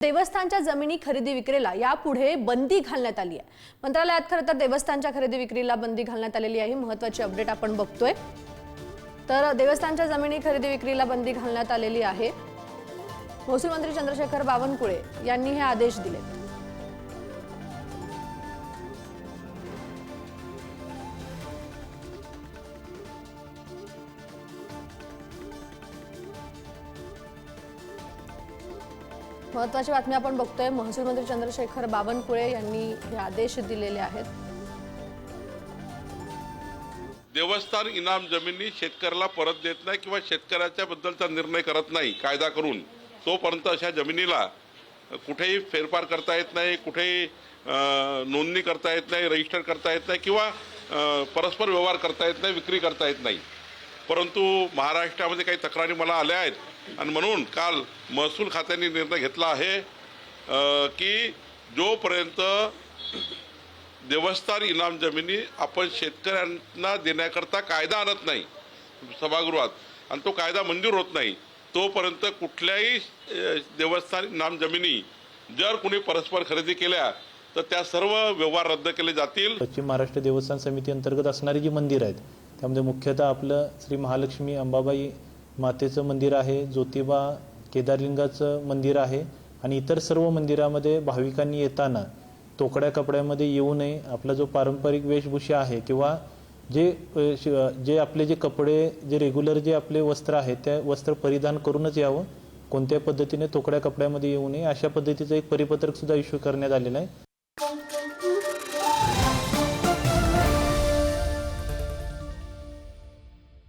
देवस्थानच्या जमिनी खरेदी विक्रीला यापुढे बंदी घालण्यात आली आहे। मंत्रालयात खरं तर देवस्थानच्या खरेदी विक्रीला बंदी घालण्यात आलेली आहे। महत्त्वाची अपडेट आपण बघतोय। तर देवस्थानच्या जमिनी खरेदी विक्रीला बंदी घालण्यात आलेली आहे। महसूल मंत्री चंद्रशेखर बावनकुळे यांनी हे आदेश दिले। महत्त्वाची बातमी आपण बघतोय। महसूल मंत्री चंद्रशेखर बावनकुळे यांनी हे आदेश दिलेले आहेत। देवस्थान इनाम जमिनी शेतकऱ्याला परत देत नाही किंवा शेतकऱ्याच्या बद्दलचा निर्णय करत नाही कायदा करून, तोपर्यंत अशा जमिनीला कुठेही फेरफार करता येत नाही, कुठेही नोंदणी करता येत नाही, रजिस्टर करता येत नाही किंवा परस्पर व्यवहार करता येत नाही, विक्री करता येत नाही। परंतु महाराष्ट्रामध्ये काही तक्रारी मला आल्या आहेत आणि म्हणून काल महसूल खात्याने निर्णय घेतला आहे की जोपर्यंत देवस्थान इनाम जमिनी आपण शेतकऱ्यांना देण्याकरता कायदा आणत नाही सभागृहात आणि तो कायदा मंजूर होत नाही, तोपर्यंत कुठल्याही देवस्थान इनाम जमिनी जर कोणी परस्पर खरेदी केल्या तर त्या सर्व व्यवहार रद्द केले जातील। पश्चिम महाराष्ट्र देवस्थान समिती अंतर्गत असणारी जी मंदिर आहेत त्यामध्ये मुख्यतः आपलं श्री महालक्ष्मी अंबाबाई मातेचं मंदिर आहे, ज्योतिबा केदारलिंगाचं मंदिर आहे आणि इतर सर्व मंदिरामध्ये भाविकांनी येताना तोकड्या कपड्यामध्ये येऊ नये। आपला जो पारंपरिक वेशभूषा आहे किंवा जे आपले जे कपडे जे रेग्युलर जे आपले वस्त्र आहेत त्या वस्त्र परिधान करूनच यावं, कोणत्या पद्धतीने तोकड्या कपड्यामध्ये येऊ नये अशा पद्धतीचं एक परिपत्रक सुद्धा इश्यू करण्यात आलेलं आहे।